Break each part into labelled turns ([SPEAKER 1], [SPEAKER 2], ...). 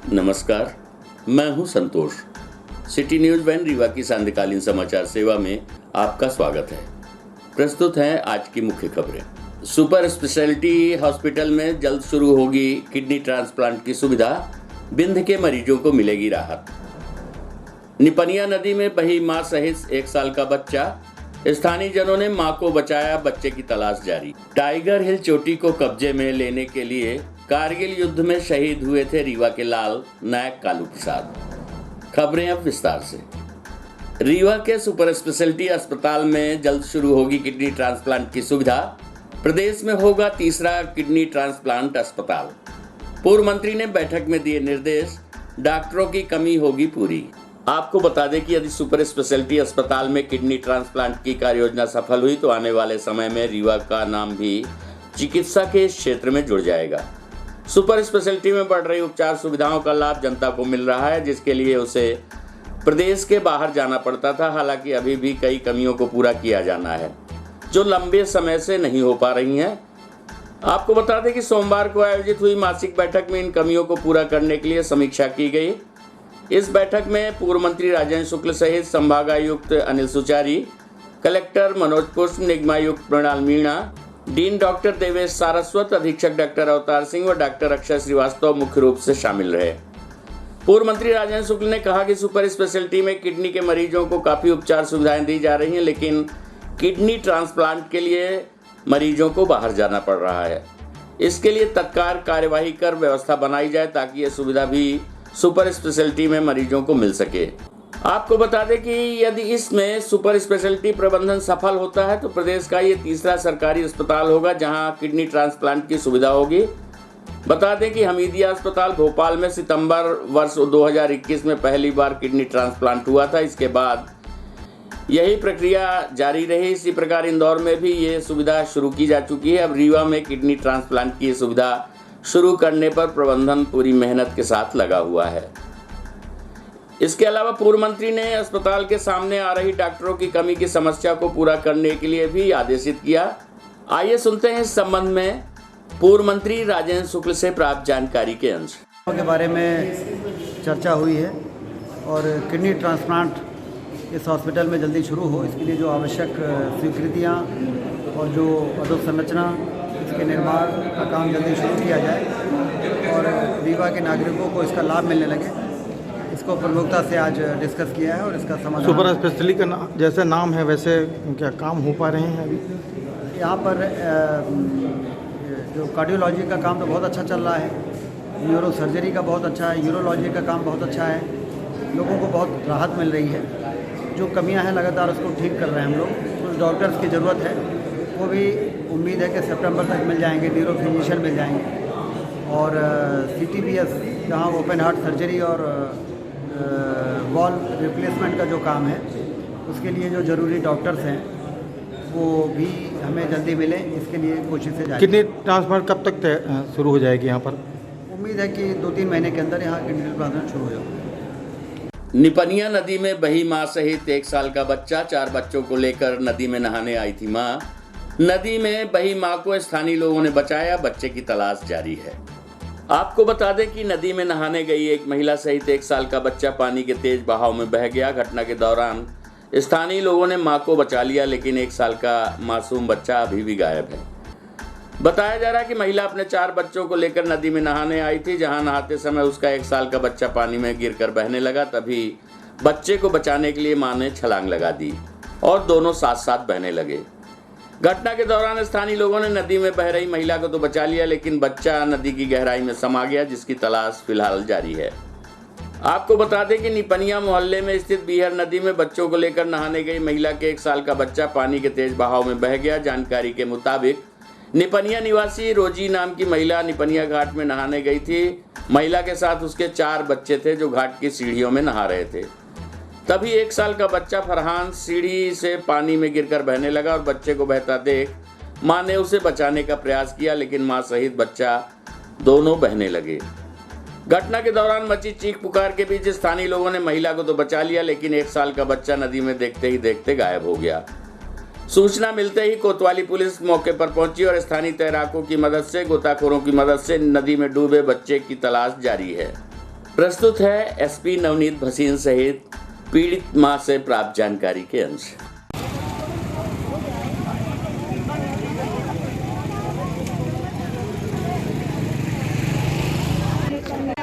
[SPEAKER 1] नमस्कार, मैं हूं संतोष। सिटी न्यूज वैन रीवा की सांध्यकालीन समाचार सेवा में आपका स्वागत है। प्रस्तुत हैं आज की मुख्य खबरें। सुपर स्पेशलिटी हॉस्पिटल में जल्द शुरू होगी किडनी ट्रांसप्लांट की सुविधा, बिंद के मरीजों को मिलेगी राहत। निपनिया नदी में बही मां सहित 1 साल का बच्चा, स्थानीय जनों ने मां को बचाया, बच्चे की तलाश जारी। टाइगर हिल चोटी को कब्जे में लेने के लिए कारगिल युद्ध में शहीद हुए थे रीवा के लाल नायक कालू प्रसाद। खबरें अब विस्तार से। रीवा के सुपर स्पेशलिटी अस्पताल में जल्द शुरू होगी किडनी ट्रांसप्लांट की सुविधा। प्रदेश में होगा तीसरा किडनी ट्रांसप्लांट अस्पताल। पूर्व मंत्री ने बैठक में दिए निर्देश, डॉक्टरों की कमी होगी पूरी। आपको बता दें कि यदि सुपर स्पेशलिटी अस्पताल में किडनी ट्रांसप्लांट की कार्य योजना सफल हुई तो आने वाले समय में रीवा का नाम भी चिकित्सा के क्षेत्र में जुड़ जाएगा। सुपर स्पेशलिटी में बढ़ रही उपचार सुविधाओं का लाभ जनता को मिल रहा है, जिसके लिए उसे प्रदेश के बाहर जाना पड़ता था। हालांकि अभी भी कई कमियों को पूरा किया जाना है जो लंबे समय से नहीं हो पा रही हैं। आपको बता दें कि सोमवार को आयोजित हुई मासिक बैठक में इन कमियों को पूरा करने के लिए समीक्षा की गई। इस बैठक में पूर्व मंत्री राजेंद्र शुक्ल सहित संभागायुक्त अनिल सुचारी, कलेक्टर मनोज पुष्प, निगमायुक्त मृणाल मीणा, डीन डॉक्टर देवेश सारस्वत, अधीक्षक डॉक्टर अवतार सिंह व डॉक्टर अक्षय श्रीवास्तव मुख्य रूप से शामिल रहे। पूर्व मंत्री राजेंद्र शुक्ल ने कहा कि सुपर स्पेशलिटी में किडनी के मरीजों को काफी उपचार सुविधाएं दी जा रही हैं, लेकिन किडनी ट्रांसप्लांट के लिए मरीजों को बाहर जाना पड़ रहा है। इसके लिए तत्काल कार्यवाही कर व्यवस्था बनाई जाए ताकि ये सुविधा भी सुपर स्पेशलिटी में मरीजों को मिल सके। आपको बता दें कि यदि इसमें सुपर स्पेशलिटी प्रबंधन सफल होता है तो प्रदेश का ये तीसरा सरकारी अस्पताल होगा जहां किडनी ट्रांसप्लांट की सुविधा होगी। बता दें कि हमीदिया अस्पताल भोपाल में सितंबर वर्ष 2021 में पहली बार किडनी ट्रांसप्लांट हुआ था। इसके बाद यही प्रक्रिया जारी रही। इसी प्रकार इंदौर में भी ये सुविधा शुरू की जा चुकी है। अब रीवा में किडनी ट्रांसप्लांट की सुविधा शुरू करने पर प्रबंधन पूरी मेहनत के साथ लगा हुआ है। इसके अलावा पूर्व मंत्री ने अस्पताल के सामने आ रही डॉक्टरों की कमी की समस्या को पूरा करने के लिए भी आदेशित किया। आइए सुनते हैं इस संबंध में पूर्व मंत्री राजेंद्र शुक्ल से प्राप्त जानकारी के अंश।
[SPEAKER 2] के बारे में चर्चा हुई है और किडनी ट्रांसप्लांट इस हॉस्पिटल में जल्दी शुरू हो, इसके लिए जो आवश्यक स्वीकृतियाँ और जो अधोसंरचना, इसके निर्माण का काम जल्दी शुरू किया जाए और रीवा के नागरिकों को इसका लाभ मिलने लगे, इसको प्रमुखता से आज डिस्कस किया है और इसका समाधान।
[SPEAKER 3] सुपर स्पेशलिटी का जैसे नाम है वैसे क्या काम हो पा रहे हैं अभी?
[SPEAKER 2] यहाँ पर जो कार्डियोलॉजी का काम तो बहुत अच्छा चल रहा है, न्यूरो सर्जरी का बहुत अच्छा है, यूरोलॉजी का काम बहुत अच्छा है, लोगों को बहुत राहत मिल रही है। जो कमियां हैं लगातार उसको ठीक कर रहे हैं हम लोग। कुछ डॉक्टर्स की ज़रूरत है, वो भी उम्मीद है कि सितंबर तक मिल जाएंगे, न्यूरो फिजिशियन मिल जाएंगे। और CTPS जहाँ ओपन हार्ट सर्जरी और वॉल रिप्लेसमेंट का जो काम है उसके लिए जो ज़रूरी डॉक्टर्स हैं वो भी हमें जल्दी मिले, इसके लिए कोशिशें जारी।
[SPEAKER 3] किडनी ट्रांसप्लांट कब तक शुरू हो जाएगी यहाँ पर?
[SPEAKER 2] उम्मीद है कि 2-3 महीने के अंदर यहाँ किडनी ट्रांसप्लांट शुरू हो जाएगा।
[SPEAKER 1] निपनिया नदी में बही मां सहित 1 साल का बच्चा, 4 बच्चों को लेकर नदी में नहाने आई थी मां। नदी में बही मां को स्थानीय लोगों ने बचाया, बच्चे की तलाश जारी है। आपको बता दें कि नदी में नहाने गई एक महिला सहित 1 साल का बच्चा पानी के तेज बहाव में बह गया। घटना के दौरान स्थानीय लोगों ने मां को बचा लिया, लेकिन 1 साल का मासूम बच्चा अभी भी गायब है। बताया जा रहा है कि महिला अपने 4 बच्चों को लेकर नदी में नहाने आई थी, जहां नहाते समय उसका 1 साल का बच्चा पानी में गिरकर बहने लगा। तभी बच्चे को बचाने के लिए मां ने छलांग लगा दी और दोनों साथ साथ बहने लगे। घटना के दौरान स्थानीय लोगों ने नदी में बह रही महिला को तो बचा लिया, लेकिन बच्चा नदी की गहराई में समा गया, जिसकी तलाश फिलहाल जारी है। आपको बता दें कि निपनिया मोहल्ले में स्थित बीहर नदी में बच्चों को लेकर नहाने गई महिला के 1 साल का बच्चा पानी के तेज बहाव में बह गया। जानकारी के मुताबिक निपनिया निवासी रोजी नाम की महिला निपनिया घाट में नहाने गई थी। महिला के साथ उसके 4 बच्चे थे जो घाट की सीढ़ियों में नहा रहे थे। तभी 1 साल का बच्चा फरहान सीढ़ी से पानी में गिरकर बहने लगा और बच्चे को बहता देख मां ने उसे बचाने का प्रयास किया, लेकिन मां सहित बच्चा दोनों बहने लगे। घटना के दौरान मची चीख पुकार के बीच स्थानीय लोगों ने महिला को तो बचा लिया, लेकिन 1 साल का बच्चा नदी में देखते ही देखते गायब हो गया। सूचना मिलते ही कोतवाली पुलिस मौके पर पहुंची और स्थानीय तैराकों की मदद से, गोताखोरों की मदद से नदी में डूबे बच्चे की तलाश जारी है। प्रस्तुत है एसपी नवनीत भसीन सहित पीड़ित मां से प्राप्त जानकारी के अंश।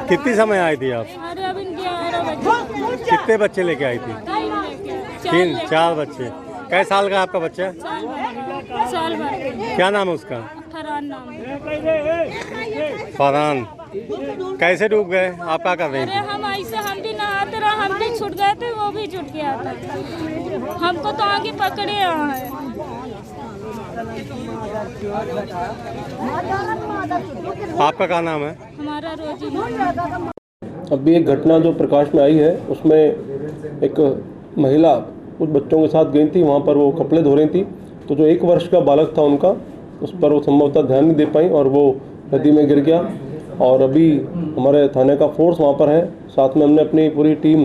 [SPEAKER 4] कितनी समय आई थी आप?
[SPEAKER 5] अरे अब इनके 11 बजे।
[SPEAKER 4] कितने बच्चे लेके आई थी? 4 बच्चे। कै साल का आपका बच्चा?
[SPEAKER 5] साल भर।
[SPEAKER 4] क्या नाम है उसका?
[SPEAKER 5] फरहान नाम है।
[SPEAKER 4] फरहान। कैसे डूब गए? आप क्या कर रहे
[SPEAKER 5] अरे
[SPEAKER 4] थे?
[SPEAKER 5] हम ऐसे हम भी नहाते रहे, हम भी छूट गए थे, वो भी छूट गया था। हमको तो आगे पकड़े रहा है।
[SPEAKER 4] आपका क्या नाम है?
[SPEAKER 5] हमारा रोजी।
[SPEAKER 6] अभी एक घटना जो प्रकाश में आई है उसमें एक महिला कुछ बच्चों के साथ गई थी, वहाँ पर वो कपड़े धो रही थी, तो जो 1 वर्ष का बालक था उनका, उस पर वो संभवतः ध्यान नहीं दे पाई और वो नदी में गिर गया। और अभी हमारे थाने का फोर्स वहाँ पर है, साथ में हमने अपनी पूरी टीम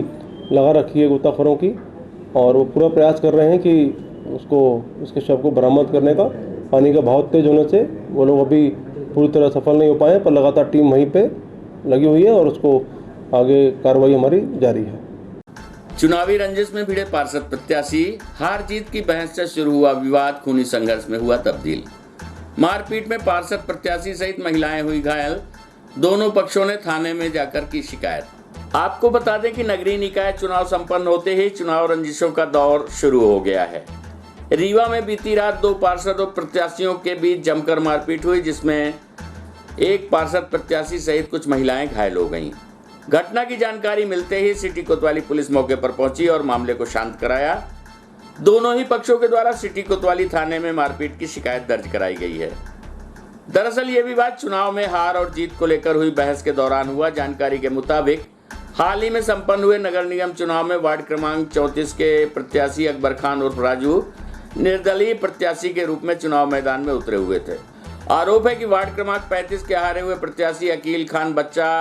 [SPEAKER 6] लगा रखी है गोताखोरों की, और वो पूरा प्रयास कर रहे हैं कि उसके शव को बरामद करने का। पानी का बहाव तेज होने से वो लोग अभी पूरी तरह सफल नहीं हो पाए, पर लगातार टीम वहीं पे लगी हुई है और उसको आगे कार्रवाई हमारी जारी है।
[SPEAKER 1] चुनावी रंजिश में भिड़े पार्षद प्रत्याशी, हार जीत की बहस से शुरू हुआ विवाद खूनी संघर्ष में हुआ तब्दील। मारपीट में पार्षद प्रत्याशी सहित महिलाएं हुई घायल, दोनों पक्षों ने थाने में जाकर की शिकायत। आपको बता दें कि नगरीय निकाय चुनाव संपन्न होते ही चुनाव रंजिशों का दौर शुरू हो गया है। रीवा में बीती रात 2 पार्षद और प्रत्याशियों के बीच जमकर मारपीट हुई, जिसमें एक पार्षद प्रत्याशी सहित कुछ महिलाएं घायल हो गईं। घटना की जानकारी मिलते ही सिटी कोतवाली पुलिस मौके पर पहुंची और मामले को शांत कराया। दोनों ही पक्षों के द्वारा सिटी कोतवाली थाने में मारपीट की शिकायत दर्ज कराई गई है। दरअसल ये विवाद चुनाव में हार और जीत को लेकर हुई बहस के दौरान हुआ। जानकारी के मुताबिक हाल ही में संपन्न हुए नगर निगम चुनाव में वार्ड क्रमांक 34 के प्रत्याशी अकबर खान उर्फ राजू निर्दलीय प्रत्याशी के रूप में चुनाव मैदान में उतरे हुए थे। आरोप है कि वार्ड क्रमांक 35 के हारे हुए प्रत्याशी अकील खान बच्चा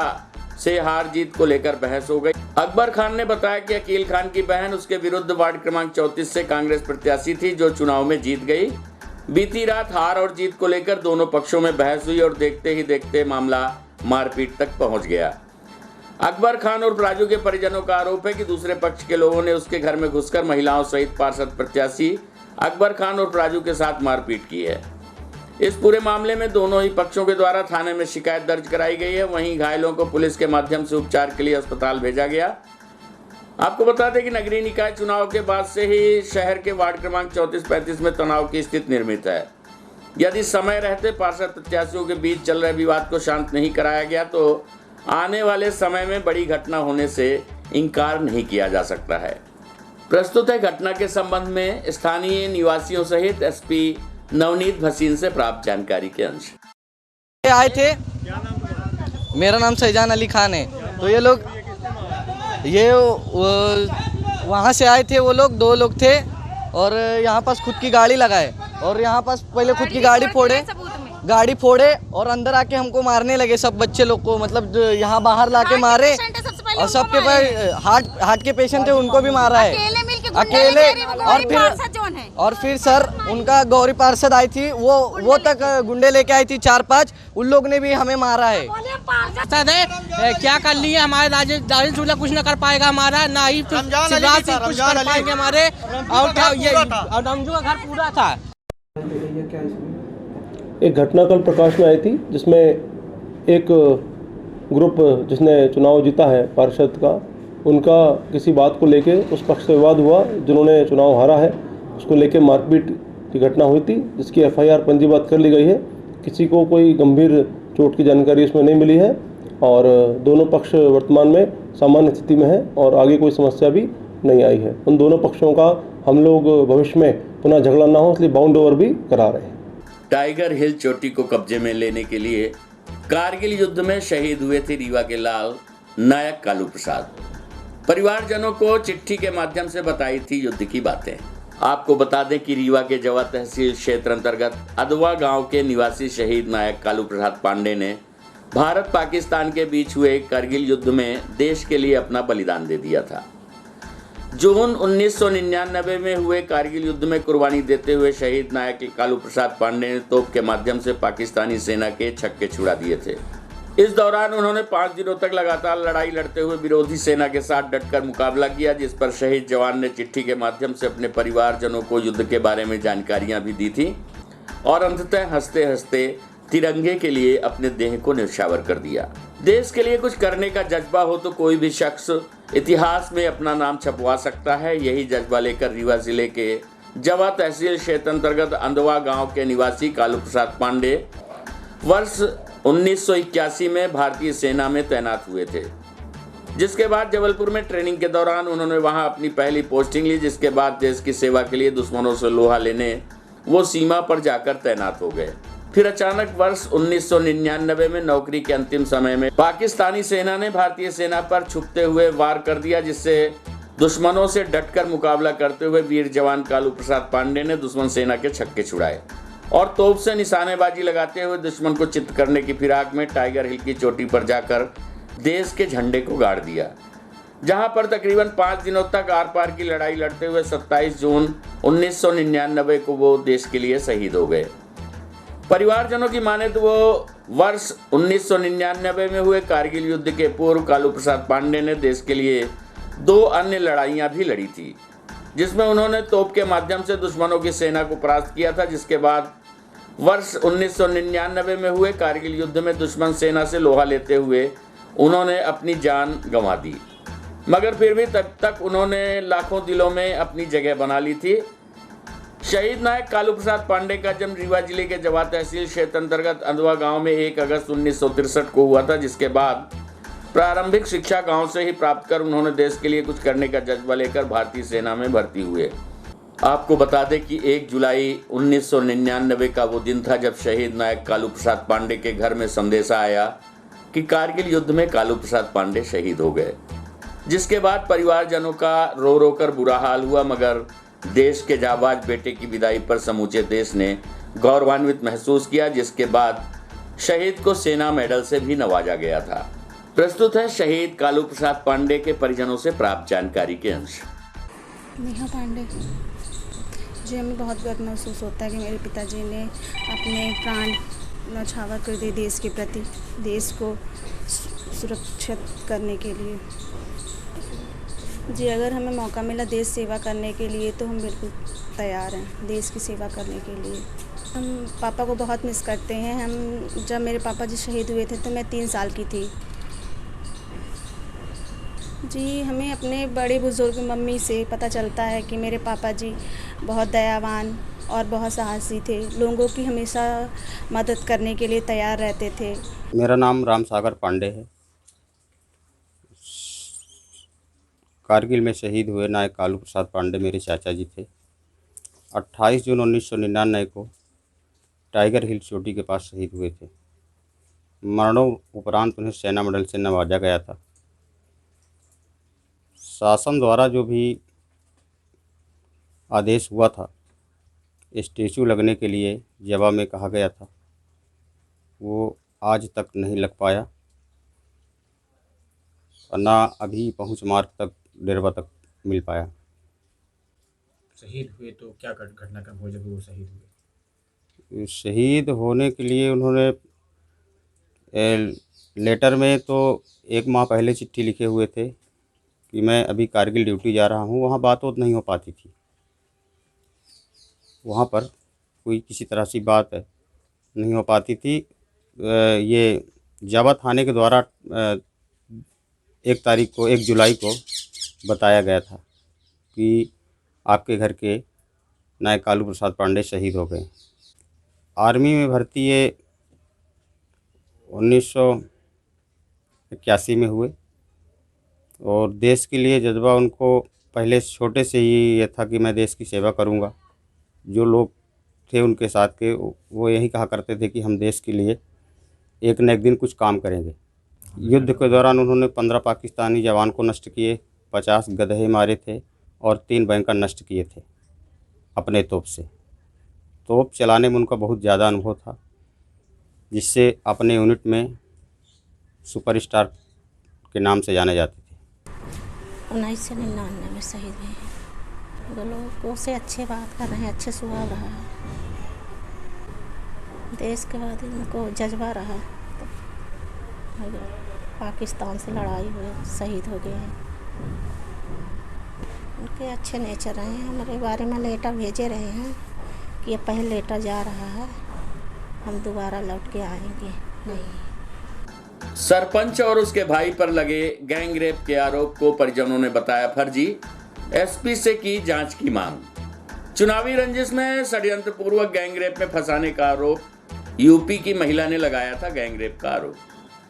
[SPEAKER 1] से हार जीत को लेकर बहस हो गई। अकबर खान ने बताया कि अकील खान की बहन उसके विरुद्ध वार्ड क्रमांक 34 से कांग्रेस प्रत्याशी थी, जो चुनाव में जीत गई। बीती रात हार और जीत को लेकर दोनों पक्षों में बहस हुई और देखते ही देखते मामला मारपीट तक पहुंच गया। अकबर खान और राजू के परिजनों का आरोप है कि दूसरे पक्ष के लोगों ने उसके घर में घुसकर महिलाओं सहित पार्षद प्रत्याशी अकबर खान और राजू के साथ मारपीट की है। इस पूरे मामले में दोनों ही पक्षों के द्वारा थाने में शिकायत दर्ज कराई गई है। वहीं घायलों को पुलिस के माध्यम से उपचार के लिए अस्पताल भेजा गया। आपको बता दें कि नगरीय निकाय चुनाव के बाद से ही शहर के वार्ड क्रमांक 34-35 में तनाव की स्थिति निर्मित है। यदि समय रहते पार्षद प्रत्याशियों के बीच चल रहे विवाद को शांत नहीं कराया गया तो आने वाले समय में बड़ी घटना होने से इनकार नहीं किया जा सकता है। प्रस्तुत है घटना के संबंध में स्थानीय निवासियों सहित एसपी नवनीत भसीन से प्राप्त जानकारी के अंश।
[SPEAKER 7] आए थे, मेरा नाम शहजान अली खान है। तो ये लोग वहाँ से आए थे, वो लोग 2 लोग थे और यहाँ पास खुद की गाड़ी लगाए और यहाँ पास पहले खुद की गाड़ी फोड़े और अंदर आके हमको मारने लगे, सब बच्चे लोग को, मतलब यहाँ बाहर लाके मारे और सबके पास हार्ट के पेशेंट थे उनको भी मारा है अकेले। और फिर सर उनका गौरी पार्षद आई थी, वो तक गुंडे लेके आई थी 4-5, उन लोग ने भी हमें मारा है।
[SPEAKER 8] क्या कर लिए हमारे राजेश झूला कुछ न कर पाएगा हमारा, ना ही शिवराज सिंह कुछ कर पाएंगे हमारे। और रमजू का घर पूरा था।
[SPEAKER 6] एक घटना कल प्रकाश में आई थी जिसमें एक ग्रुप जिसने चुनाव जीता है पार्षद का, उनका किसी बात को लेके उस पक्ष से विवाद हुआ जिन्होंने चुनाव हारा है, उसको लेके मारपीट की घटना हुई थी, जिसकी एफआईआर पंजीबद्ध कर ली गई है। किसी को कोई गंभीर चोट की जानकारी इसमें नहीं मिली है और दोनों पक्ष वर्तमान में सामान्य स्थिति में है और आगे कोई समस्या भी नहीं आई है। उन दोनों पक्षों का हम लोग भविष्य में पुनः झगड़ा ना हो इसलिए बाउंड ओवर भी करा रहे हैं।
[SPEAKER 1] टाइगर हिल चोटी को कब्जे में लेने के लिए कारगिल युद्ध में शहीद हुए थे रीवा के लाल नायक कालू प्रसाद। परिवारजनों को चिट्ठी के माध्यम से बताई थी युद्ध की बातें। आपको बता दें कि रीवा के जवा तहसील क्षेत्र अंतर्गत अदवा गांव के निवासी शहीद नायक कालू प्रसाद पांडे ने भारत पाकिस्तान के बीच हुए कारगिल युद्ध में देश के लिए अपना बलिदान दे दिया था। जून 1999 में हुए कारगिल युद्ध में कुर्बानी देते हुए शहीद नायक कालू प्रसाद पांडे ने तोप के माध्यम से पाकिस्तानी सेना के छक्के छुड़ा दिए थे। इस दौरान उन्होंने 5 दिनों तक लगातार लड़ाई लड़ते हुए विरोधी सेना के साथ डटकर मुकाबला किया, जिस पर शहीद जवान ने चिट्ठी के माध्यम से अपने परिवारजनों को युद्ध के बारे में जानकारियां भी दी थी और अंततः हंसते हंसते तिरंगे के लिए अपने देह को न्यौछावर कर दिया। देश के लिए कुछ करने का जज्बा हो तो कोई भी शख्स इतिहास में अपना नाम छपवा सकता है। यही जज्बा लेकर रीवा जिले के जवा तहसील क्षेत्र अंतर्गत अंदवा गांव के निवासी कालू प्रसाद पांडे वर्ष 1981 में भारतीय सेना में तैनात हुए थे, जिसके बाद जबलपुर में ट्रेनिंग के दौरान उन्होंने वहां अपनी पहली पोस्टिंग ली, जिसके बाद देश की सेवा के लिए दुश्मनों से लोहा लेने वो सीमा पर जाकर तैनात हो गए। फिर अचानक वर्ष 1999 में नौकरी के अंतिम समय में पाकिस्तानी सेना ने भारतीय सेना पर छुपते हुए वार कर दिया, जिससे दुश्मनों से डटकर मुकाबला करते हुए वीर जवान कालू प्रसाद पांडे ने दुश्मन सेना के छक्के छुड़ाए और तोप से निशानेबाजी लगाते हुए दुश्मन को चित्त करने की फिराक में टाइगर हिल की चोटी पर जाकर देश के झंडे को गाड़ दिया, जहां पर तकरीबन 5 दिनों तक आर पार की लड़ाई लड़ते हुए 27 जून 1999 को वो देश के लिए शहीद हो गए। परिवारजनों की माने तो वो वर्ष 1999 में हुए कारगिल युद्ध के पूर्व कालू प्रसाद पांडे ने देश के लिए 2 अन्य लड़ाइयां भी लड़ी थी, जिसमें उन्होंने तोप के माध्यम से दुश्मनों की सेना को परास्त किया था। जिसके बाद वर्ष 1999 में हुए कारगिल युद्ध में दुश्मन सेना से लोहा लेते हुए उन्होंने अपनी जान गंवा दी, मगर फिर भी तब तक उन्होंने लाखों दिलों में अपनी जगह बना ली थी। शहीद नायक कालू प्रसाद पांडे का जन्म रीवा जिले के जवा तहसील क्षेत्र अंतर्गत अंदवा गांव में 1 अगस्त 1963 को हुआ था, जिसके बाद प्रारंभिक शिक्षा गांव से ही प्राप्त कर उन्होंने देश के लिए कुछ करने का जज्बा लेकर भारतीय सेना में भर्ती हुए। आपको बता दें कि 1 जुलाई 1999 का वो दिन था जब शहीद नायक कालू प्रसाद पांडे के घर में संदेशा आया कि कारगिल युद्ध में कालू प्रसाद पांडे शहीद हो गए, जिसके बाद परिवारजनों का रो रो कर बुरा हाल हुआ, मगर देश के जाबाज बेटे की विदाई पर समूचे देश ने गौरवान्वित महसूस किया, जिसके बाद शहीद को सेना मेडल से भी नवाजा गया था। प्रस्तुत है शहीद कालू प्रसाद पांडे के परिजनों से प्राप्त जानकारी के अंश।
[SPEAKER 9] नेहा पांडे जी, हमें बहुत गर्व महसूस होता है कि मेरे पिताजी ने अपने प्राण न्यौछावर कर दिए देश के प्रति, देश को सुरक्षित करने के लिए। जी, अगर हमें मौका मिला देश सेवा करने के लिए तो हम बिल्कुल तैयार हैं देश की सेवा करने के लिए। हम पापा को बहुत मिस करते हैं। जब मेरे पापा जी शहीद हुए थे तो मैं 3 साल की थी। जी, हमें अपने बड़े बुज़ुर्ग मम्मी से पता चलता है कि मेरे पापा जी बहुत दयावान और बहुत साहसी थे, लोगों की हमेशा मदद करने के लिए तैयार रहते थे।
[SPEAKER 10] मेरा नाम राम सागर पांडे है। कारगिल में शहीद हुए नायक कालू प्रसाद पांडे मेरे चाचा जी थे। 28 जून 1999 को टाइगर हिल चोटी के पास शहीद हुए थे। मरणों उपरांत उन्हें सेना मेडल से नवाजा गया था। शासन द्वारा जो भी आदेश हुआ था स्टैचू लगने के लिए जवा में कहा गया था, वो आज तक नहीं लग पाया और ना अभी पहुंच मार्ग तक डेरवा तक मिल पाया।
[SPEAKER 11] शहीद हुए तो क्या घटनाक्रम हो जब वो शहीद हुए?
[SPEAKER 10] शहीद होने के लिए उन्होंने लेटर में तो 1 माह पहले चिट्ठी लिखे हुए थे कि मैं अभी कारगिल ड्यूटी जा रहा हूँ। वहाँ बात नहीं हो पाती थी, वहाँ पर कोई किसी तरह से बात नहीं हो पाती थी। ये जावा थाने के द्वारा 1 जुलाई को बताया गया था कि आपके घर के नायक कालू प्रसाद पांडे शहीद हो गए। आर्मी में भर्ती ये 1981 में हुए और देश के लिए जज्बा उनको पहले छोटे से ही ये था कि मैं देश की सेवा करूंगा। जो लोग थे उनके साथ के वो यही कहा करते थे कि हम देश के लिए एक न एक दिन कुछ काम करेंगे। युद्ध के दौरान उन्होंने 15 पाकिस्तानी जवान को नष्ट किए, 50 गधे मारे थे और 3 बैंकर नष्ट किए थे अपने तोप से। तोप चलाने में उनका बहुत ज़्यादा अनुभव था, जिससे अपने यूनिट में सुपरस्टार के नाम से जाने जाते थे।
[SPEAKER 9] 1999 में शहीद हुए हैं। वो लोगों से अच्छे बात कर रहे हैं, अच्छे स्वभाव रहा है। देश के बाद उनको जज्बा रहा पाकिस्तान से लड़ाई हुई शहीद हो गए हैं। उनके अच्छे नेचर रहे हैं। हमारे बारे में लेटर भेजे रहे हैं कि ये पहले लेटर जा रहा है, हम दोबारा लौट के आएंगे नहीं।
[SPEAKER 1] सरपंच और उसके भाई पर लगे गैंग रेप के आरोप को परिजनों ने बताया फर्जी, एसपी से की जांच की मांग। चुनावी रंजिश में षड्यंत्र पूर्वक गैंग रेप में फंसाने का आरोप यूपी की महिला ने लगाया था। गैंग रेप का आरोप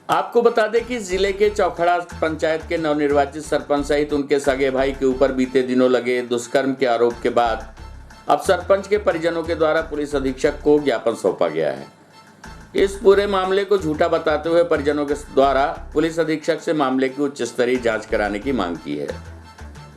[SPEAKER 1] आपको बता दें कि जिले के चौखड़ा पंचायत के नवनिर्वाचित सरपंच सहित उनके सगे भाई के ऊपर बीते दिनों लगे दुष्कर्म के आरोप के बाद अब सरपंच के परिजनों के द्वारा पुलिस अधीक्षक को ज्ञापन सौंपा गया है। इस पूरे मामले को झूठा बताते हुए परिजनों के द्वारा पुलिस अधीक्षक से मामले की उच्च स्तरीय जांच कराने की मांग की है।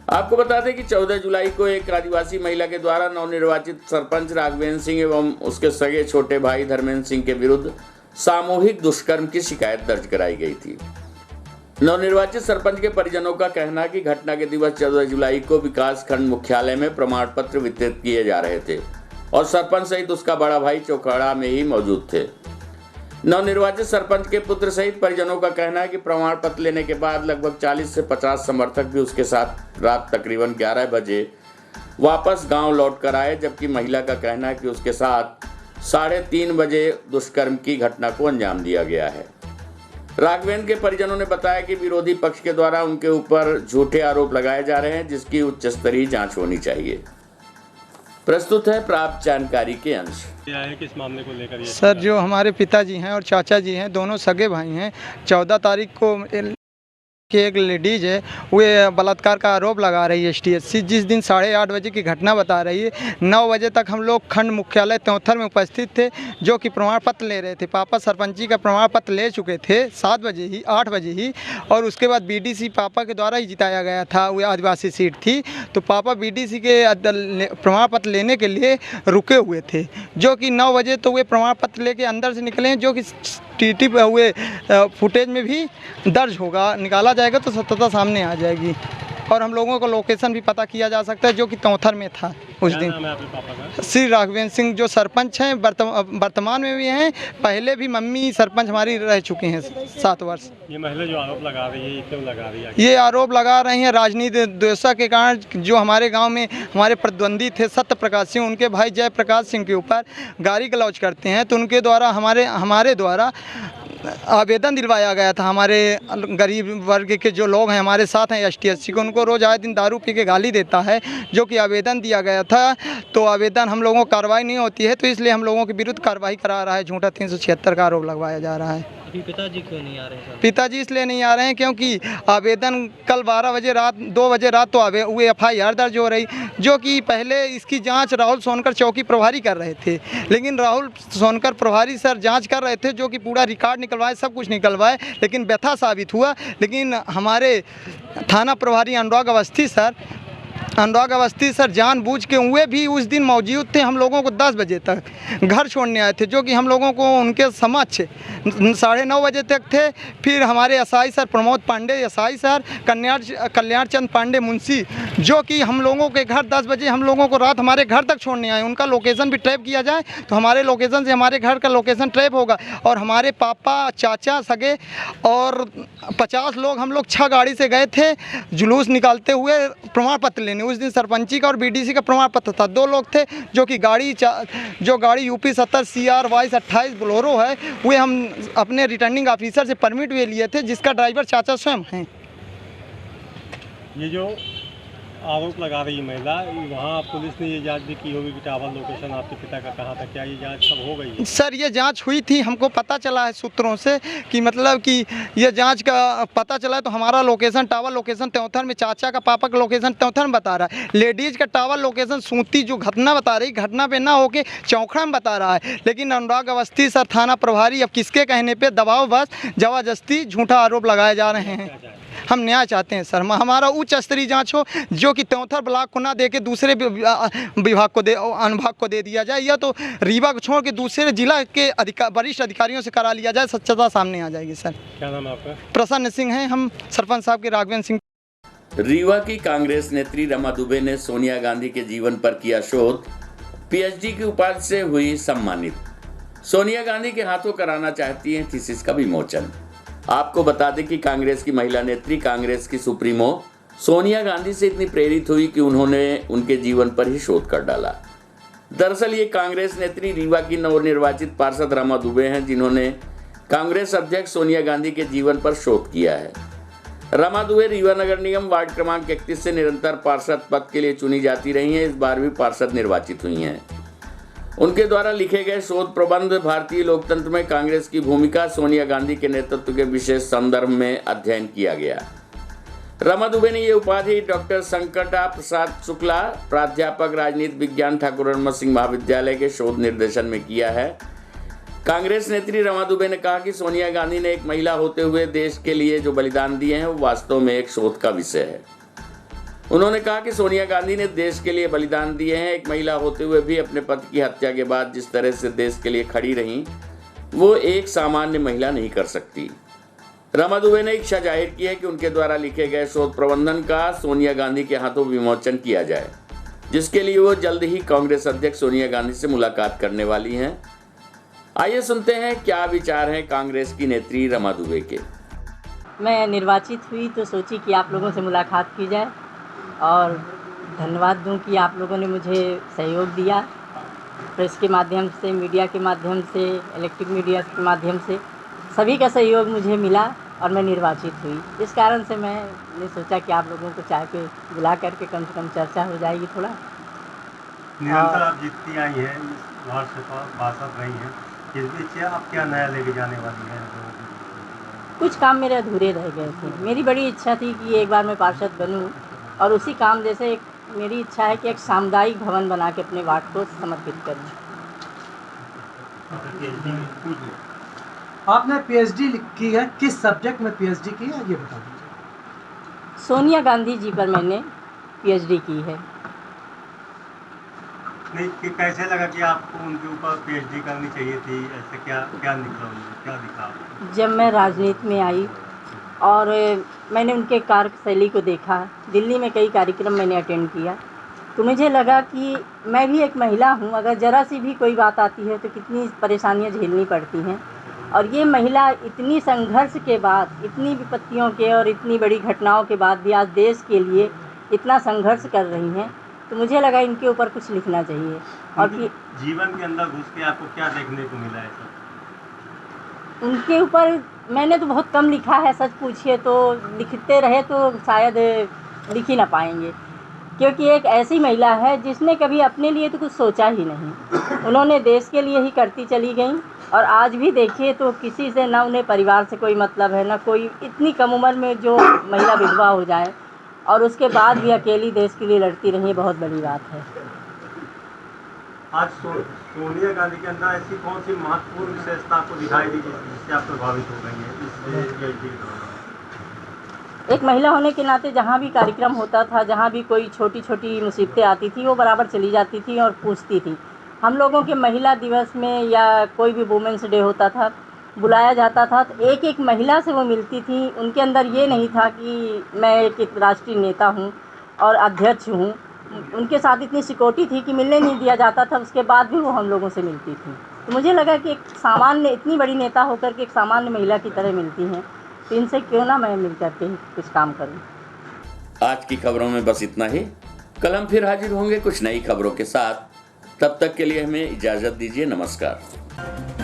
[SPEAKER 1] आपको बता दें कि 14 जुलाई को एक आदिवासी महिला के द्वारा नवनिर्वाचित सरपंच राघवेंद्र सिंह एवं उसके सगे छोटे भाई धर्मेंद्र सिंह के विरुद्ध सामूहिक दुष्कर्म की शिकायत दर्ज कराई गई थी। नवनिर्वाचित सरपंच के परिजनों का कहना है कि घटना के दिवस 14 जुलाई को विकास खंड मुख्यालय में प्रमाण पत्र वितरित किए जा रहे थे और सरपंच सहित उसका बड़ा भाई चौखड़ा में ही मौजूद थे। नवनिर्वाचित सरपंच के पुत्र सहित परिजनों का कहना है कि प्रमाण पत्र लेने के बाद लगभग 40 से 50 समर्थक भी उसके साथ रात तकरीबन 11 बजे वापस गांव लौट कर आए, जबकि महिला का कहना है कि उसके साथ 3:30 बजे दुष्कर्म की घटना को अंजाम दिया गया है। राघवेंद्र के परिजनों ने बताया कि विरोधी पक्ष के द्वारा उनके ऊपर झूठे आरोप लगाए जा रहे हैं, जिसकी उच्च स्तरीय जांच होनी चाहिए। प्रस्तुत है प्राप्त जानकारी के अंश।
[SPEAKER 4] किस मामले को लेकर
[SPEAKER 3] सर, जो हमारे पिताजी हैं और चाचा जी हैं, दोनों सगे भाई हैं। 14 तारीख को कि एक लेडीज है वे बलात्कार का आरोप लगा रही है STSC, जिस दिन 8:30 बजे की घटना बता रही है। 9 बजे तक हम लोग खंड मुख्यालय त्योंथर में उपस्थित थे, जो कि प्रमाण पत्र ले रहे थे। पापा सरपंची का प्रमाण पत्र ले चुके थे 8 बजे ही, और उसके बाद BDC पापा के द्वारा ही जिताया गया था। वो आदिवासी सीट थी, तो पापा BDC के प्रमाण पत्र लेने के लिए रुके हुए थे, जो कि 9 बजे तो वे प्रमाण पत्र लेके अंदर से निकले हैं, जो कि TT पे हुए फुटेज में भी दर्ज होगा, निकाला जाएगा तो सत्यता सामने आ जाएगी। और हम लोगों को लोकेशन भी पता किया जा सकता है, जो कि त्योंथर में था उस दिन।
[SPEAKER 4] नाम है आपके पापा का?
[SPEAKER 3] श्री राघवेंद्र सिंह, जो सरपंच हैं, वर्तमान में भी हैं। पहले भी मम्मी सरपंच हमारी रह चुकी हैं 7 वर्ष।
[SPEAKER 4] ये महिला जो आरोप लगा रही है, ये क्यों लगा रही है?
[SPEAKER 3] ये आरोप लगा रही हैं राजनीति द्वेषा के कारण। जो हमारे गांव में हमारे प्रतिद्वंदी थे सत्य प्रकाश सिंह, उनके भाई जय प्रकाश सिंह के ऊपर गाली गलौज करते हैं, तो उनके द्वारा हमारे द्वारा आवेदन दिलवाया गया था। हमारे गरीब वर्ग के जो लोग हैं हमारे साथ हैं STSC को, उनको रोज़ आए दिन दारू पी के गाली देता है, जो कि आवेदन दिया गया था। तो आवेदन हम लोगों को कार्रवाई नहीं होती है, तो इसलिए हम लोगों के विरुद्ध कार्रवाई करा रहा है। झूठा 376 का आरोप लगवाया जा रहा है।
[SPEAKER 7] अभी पिताजी क्यों नहीं आ रहे हैं?
[SPEAKER 3] पिताजी इसलिए नहीं आ रहे हैं क्योंकि आवेदन कल 2 बजे रात तो हुए FIR दर्ज हो रही, जो कि पहले इसकी जांच राहुल सोनकर चौकी प्रभारी कर रहे थे। लेकिन राहुल सोनकर प्रभारी सर जांच कर रहे थे, जो कि पूरा रिकॉर्ड निकलवाए, सब कुछ निकलवाए, लेकिन व्यथा साबित हुआ। लेकिन हमारे थाना प्रभारी अनुराग अवस्थी सर जानबूझ के हुए भी उस दिन मौजूद थे। हम लोगों को 10 बजे तक घर छोड़ने आए थे, जो कि हम लोगों को उनके समक्ष 9:30 बजे तक थे। फिर हमारे SI sir Pramod Pande, SI sir Kalyan Chand Pande मुंशी, जो कि हम लोगों के घर 10 बजे हम लोगों को रात हमारे घर तक छोड़ने आए। उनका लोकेशन भी ट्रैप किया जाए तो हमारे लोकेशन से हमारे घर का लोकेशन ट्रैप होगा। और हमारे पापा, चाचा, सगे और 50 लोग, हम लोग 6 गाड़ी से गए थे जुलूस निकालते हुए प्रमाण पत्र लेने। उस दिन सरपंची का और BDC का प्रमाण पत्र था। 2 लोग थे, जो कि गाड़ी UP 70 CR 2228 बोलेरो है, वे हम अपने रिटर्निंग ऑफिसर से परमिट भी लिए थे, जिसका ड्राइवर चाचा स्वयं हैं।
[SPEAKER 4] ये जो आरोप लगा रही है महिला, वहाँ पुलिस ने ये जांच भी की होगी कि टावर लोकेशन आपके पिता का कहाँ था? क्या ये जांच सब हो गई है?
[SPEAKER 3] सर, ये जांच हुई थी। हमको पता चला है सूत्रों से कि मतलब कि ये जांच का पता चला है, तो हमारा लोकेशन टावर लोकेशन त्योंथर में, चाचा का पापा का लोकेशन त्योंथर में बता रहा है। लेडीज़ का टावर लोकेशन सूती जो घटना बता रही, घटना पे ना होके चौखड़ा में बता रहा है। लेकिन अनुराग अवस्थी सर थाना प्रभारी अब किसके कहने पर दबाव बस जबरदस्ती झूठा आरोप लगाए जा रहे हैं। हम न्याय चाहते हैं सर, हमारा उच्च स्तरीय जांच हो, जो कि त्योंथर ब्लॉक को ना दे के दूसरे विभाग को अनुभाग को दे दिया जाए, या तो रीवा को छोड़ के दूसरे जिला के वरिष्ठ अधिकारियों से करा लिया जाए, सच्चाई सामने आ जाएगी। सर, क्या नाम है आपका? प्रसन्न सिंह हैं हम, सरपंच साहब के राघवेंद्र सिंह।
[SPEAKER 1] रीवा की कांग्रेस नेत्री रमा दुबे ने सोनिया गांधी के जीवन पर किया शोध, PhD की उपाधि से हुई सम्मानित। सोनिया गांधी के हाथों कराना चाहती हैं थीसिस का विमोचन। आपको बता दें कि कांग्रेस की महिला नेत्री कांग्रेस की सुप्रीमो सोनिया गांधी से इतनी प्रेरित हुई कि उन्होंने उनके जीवन पर ही शोध कर डाला। दरअसल ये कांग्रेस नेत्री रीवा की नवनिर्वाचित पार्षद रमा दुबे हैं, जिन्होंने कांग्रेस अध्यक्ष सोनिया गांधी के जीवन पर शोध किया है। रमा दुबे रीवा नगर निगम वार्ड क्रमांक 31 से निरंतर पार्षद पद के लिए चुनी जाती रही हैं। इस बार भी पार्षद निर्वाचित हुई हैं। उनके द्वारा लिखे गए शोध प्रबंध भारतीय लोकतंत्र में कांग्रेस की भूमिका, सोनिया गांधी के नेतृत्व के विशेष संदर्भ में अध्ययन किया गया। रमा दुबे ने ये उपाधि डॉक्टर संकटा प्रसाद शुक्ला, प्राध्यापक राजनीति विज्ञान ठाकुर रणमत सिंह महाविद्यालय के शोध निर्देशन में किया है। कांग्रेस नेत्री रमा दुबे ने कहा कि सोनिया गांधी ने एक महिला होते हुए देश के लिए जो बलिदान दिए हैं वो वास्तव में एक शोध का विषय है। उन्होंने कहा कि सोनिया गांधी ने देश के लिए बलिदान दिए हैं। एक महिला होते हुए भी अपने पति की हत्या के बाद जिस तरह से देश के लिए खड़ी रहीं, वो एक सामान्य महिला नहीं कर सकती। रमा दुबे ने इच्छा जाहिर की है कि उनके द्वारा लिखे गए शोध प्रबंधन का सोनिया गांधी के हाथों विमोचन किया जाए, जिसके लिए वो जल्द ही कांग्रेस अध्यक्ष सोनिया गांधी से मुलाकात करने वाली हैं। आइए सुनते हैं क्या विचार हैं कांग्रेस की नेत्री रमा दुबे के।
[SPEAKER 12] मैं निर्वाचित हुई तो सोची कि आप लोगों से मुलाकात की जाए और धन्यवाद दूं कि आप लोगों ने मुझे सहयोग दिया। प्रेस के माध्यम से, मीडिया के माध्यम से, इलेक्ट्रिक मीडिया के माध्यम से सभी का सहयोग मुझे मिला और मैं निर्वाचित हुई। इस कारण से मैंने सोचा कि आप लोगों को चाय पे बुला करके कम से कम चर्चा हो जाएगी थोड़ा।
[SPEAKER 4] निरंतर आप जीतती आई हैं, इस वार्ड से पार्षद रही हैं, इस बीच आप क्या नया लेके जाने वाली हैं?
[SPEAKER 12] कुछ काम मेरे अधूरे रह गए थे। मेरी बड़ी इच्छा थी कि एक बार मैं पार्षद बनूं और उसी काम जैसे मेरी इच्छा है कि एक सामुदायिक भवन बना के अपने वार्ड को समर्पित करूं।
[SPEAKER 13] आपने पीएचडी की है, किस सब्जेक्ट में पीएचडी की है ये बता दीजिए।
[SPEAKER 12] सोनिया गांधी जी पर मैंने पीएचडी की है।
[SPEAKER 4] नहीं कि कैसे लगा कि आपको उनके ऊपर पीएचडी करनी चाहिए थी? ऐसे क्या निकला, क्या दिखा?
[SPEAKER 12] जब मैं राजनीति में आई और मैंने उनके कार्यशैली को देखा, दिल्ली में कई कार्यक्रम मैंने अटेंड किया, तो मुझे लगा कि मैं भी एक महिला हूँ, अगर ज़रा सी भी कोई बात आती है तो कितनी परेशानियाँ झेलनी पड़ती हैं। और ये महिला इतनी संघर्ष के बाद, इतनी विपत्तियों के और इतनी बड़ी घटनाओं के बाद भी आज देश के लिए इतना संघर्ष कर रही हैं, तो मुझे लगा इनके ऊपर कुछ लिखना चाहिए। और कि
[SPEAKER 4] जीवन के अंदर घुस के आपको क्या देखने को मिला है सब?
[SPEAKER 12] उनके ऊपर मैंने तो बहुत कम लिखा है, सच पूछिए तो लिखते रहे तो शायद लिख ही ना पाएंगे, क्योंकि एक ऐसी महिला है जिसने कभी अपने लिए तो कुछ सोचा ही नहीं। उन्होंने देश के लिए ही करती चली गई और आज भी देखिए तो किसी से ना उन्हें परिवार से कोई मतलब है, ना कोई। इतनी कम उम्र में जो महिला विधवा हो जाए और उसके बाद भी अकेली देश के लिए लड़ती रही, बहुत बड़ी बात है।
[SPEAKER 4] आज सोनिया गांधी के अंदर ऐसी कौन सी महत्वपूर्ण विशेषता आपको दिखाई दी जिससे आप प्रभावित हो गई हैं?
[SPEAKER 12] एक महिला होने के नाते जहाँ भी कार्यक्रम होता था, जहाँ भी कोई छोटी छोटी मुसीबतें आती थी, वो बराबर चली जाती थी और पूछती थी। हम लोगों के महिला दिवस में या कोई भी वुमेंस डे होता था, बुलाया जाता था, तो एक एक महिला से वो मिलती थी। उनके अंदर ये नहीं था कि मैं एक राष्ट्रीय नेता हूँ और अध्यक्ष हूँ। उनके साथ इतनी सिक्योरिटी थी कि मिलने नहीं दिया जाता था, उसके बाद भी वो हम लोगों से मिलती थी। तो मुझे लगा कि एक सामान्य, इतनी बड़ी नेता होकर के एक सामान्य महिला की तरह मिलती हैं, तो इनसे क्यों ना मैं मिल करके ही कुछ काम करूँ।
[SPEAKER 1] आज की खबरों में बस इतना ही। कल हम फिर हाजिर होंगे कुछ नई खबरों के साथ। तब तक के लिए हमें इजाज़त दीजिए। नमस्कार।